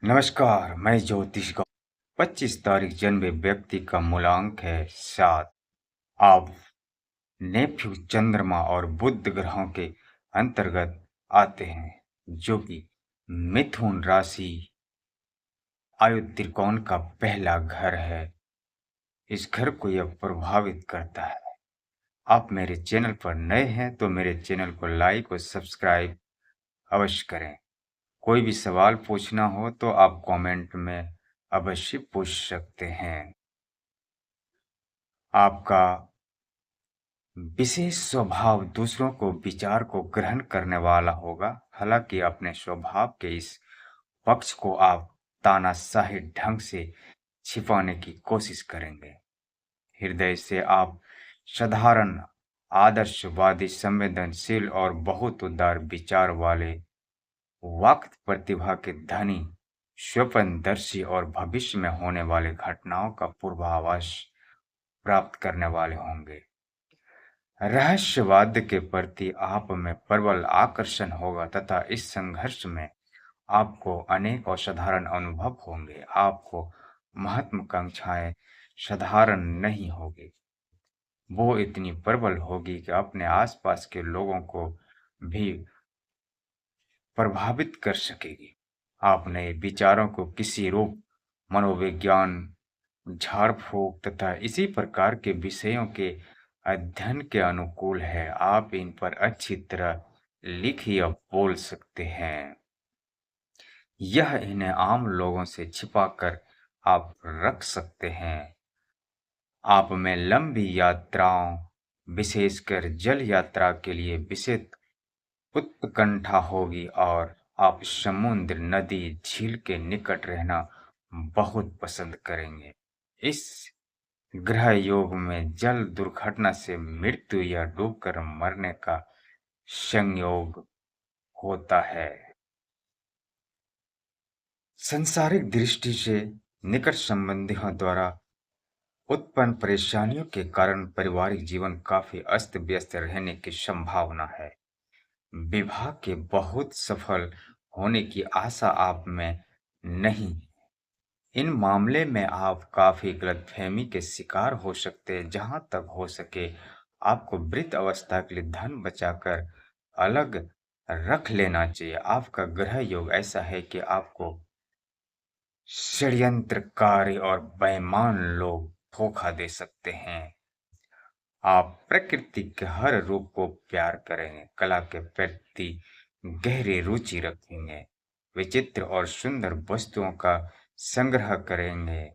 नमस्कार, मैं ज्योतिष गौ 25 तारीख जन्मे व्यक्ति का मूलांक है 7। आप नेपच्यून चंद्रमा और बुध ग्रहों के अंतर्गत आते हैं, जो कि मिथुन राशि आयु त्रिकोण का पहला घर है। इस घर को यह प्रभावित करता है। आप मेरे चैनल पर नए हैं तो मेरे चैनल को लाइक और सब्सक्राइब अवश्य करें। कोई भी सवाल पूछना हो तो आप कमेंट में अवश्य पूछ सकते हैं। आपका विशेष स्वभाव दूसरों को विचार को ग्रहण करने वाला होगा। हालांकि अपने स्वभाव के इस पक्ष को आप तानाशाही ढंग से छिपाने की कोशिश करेंगे। हृदय से आप साधारण, आदर्शवादी, संवेदनशील और बहुत उदार विचार वाले, वाक् प्रतिभा के धनी, स्वप्नदर्शी और भविष्य में होने वाली घटनाओं का पूर्वाभास प्राप्त करने वाले होंगे। रहस्यवाद के प्रति आप में प्रबल आकर्षण होगा तथा इस संघर्ष में आपको अनेक असाधारण अनुभव होंगे। आपको महत्वाकांक्षाएं साधारण नहीं होगी, वो इतनी प्रबल होगी कि अपने आसपास के लोगों को भी प्रभावित कर सकेगी। आप नए विचारों को किसी रूप, मनोविज्ञान, झाड़-फूँक तथा इसी प्रकार के विषयों के अध्ययन के अनुकूल है। आप इन पर अच्छी तरह लिख या बोल सकते हैं। यह इन्हें आम लोगों से छिपाकर आप रख सकते हैं। आप में लंबी यात्राओं, विशेषकर जल यात्रा के लिए विशेष उत्कंठा होगी और आप समुद्र, नदी, झील के निकट रहना बहुत पसंद करेंगे। इस ग्रह योग में जल दुर्घटना से मृत्यु या डूबकर मरने का संयोग होता है। सांसारिक दृष्टि से निकट संबंधियों द्वारा उत्पन्न परेशानियों के कारण पारिवारिक जीवन काफी अस्त व्यस्त रहने की संभावना है। विवाह के बहुत सफल होने की आशा आप में नहीं। इन मामले में आप काफी गलतफहमी के शिकार हो सकते हैं। जहां तक हो सके आपको वृद्ध अवस्था के लिए धन बचाकर अलग रख लेना चाहिए। आपका ग्रह योग ऐसा है कि आपको षड्यंत्रकारी और बेईमान लोग धोखा दे सकते हैं। आप प्रकृति के हर रूप को प्यार करेंगे, कला के प्रति गहरी रुचि रखेंगे, विचित्र और सुंदर वस्तुओं का संग्रह करेंगे।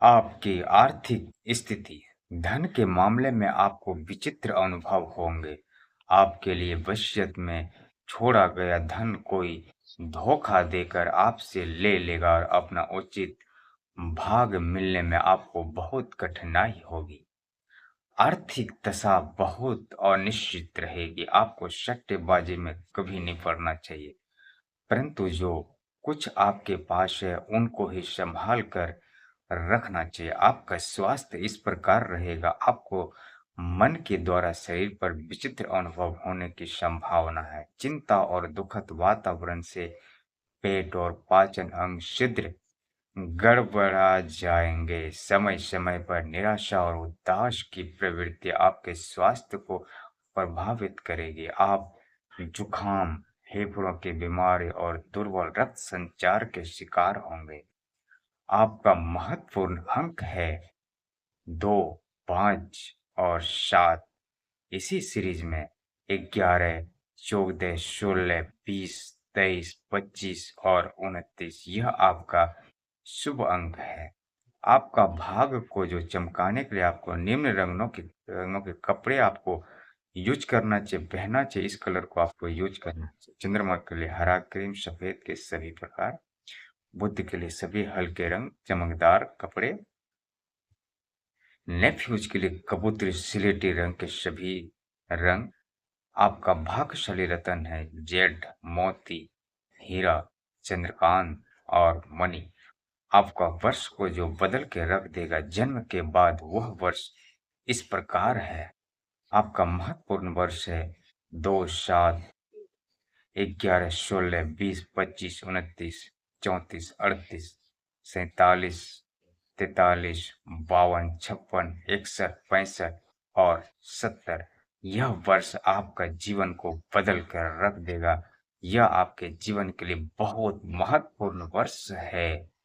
आपकी आर्थिक स्थिति, धन के मामले में आपको विचित्र अनुभव होंगे। आपके लिए वसीयत में छोड़ा गया धन कोई धोखा देकर आपसे ले लेगा और अपना उचित भाग मिलने में आपको बहुत कठिनाई होगी। आर्थिक दशा बहुत अनिश्चित रहेगी। आपको सट्टेबाजी में कभी नहीं पड़ना चाहिए, परंतु जो कुछ आपके पास है उनको ही संभाल कर रखना चाहिए। आपका स्वास्थ्य इस प्रकार रहेगा, आपको मन के द्वारा शरीर पर विचित्र अनुभव होने की संभावना है। चिंता और दुखद वातावरण से पेट और पाचन अंग शीघ्र गड़बड़ा जाएंगे। समय समय पर निराशा और उदास की प्रवृत्ति आपके स्वास्थ्य को प्रभावित करेगी। आप जुखाम, फेफड़ों की बीमारी और दुर्बल रक्त संचार के शिकार होंगे। आपका महत्वपूर्ण अंक है 2, 5 और 7। इसी सीरीज में 11, 14, 16, 20, 23, 25 और 29 यह आपका शुभ अंक है। आपका भाग को जो चमकाने के लिए आपको निम्न रंगों के कपड़े आपको यूज करना चाहिए, पहनना चाहिए। इस कलर को आपको यूज करना चाहिए। चंद्रमा के लिए हरा, क्रीम, सफेद के सभी प्रकार, बुध के लिए सभी हल्के रंग, चमकदार कपड़े, नेफ्यूज के लिए कबूतरी सिलेटी रंग के सभी रंग। आपका भाग्यशाली रत्न है जेड, मोती, हीरा, चंद्रकांत और मणि। आपका वर्ष को जो बदल के रख देगा जन्म के बाद वह वर्ष इस प्रकार है। आपका महत्वपूर्ण वर्ष है 2, 7, 11, 16, 20, 25, 29, 34, 38, 47, 43, 52, 56, 61, 65 और 70। यह वर्ष आपका जीवन को बदल कर रख देगा। यह आपके जीवन के लिए बहुत महत्वपूर्ण वर्ष है।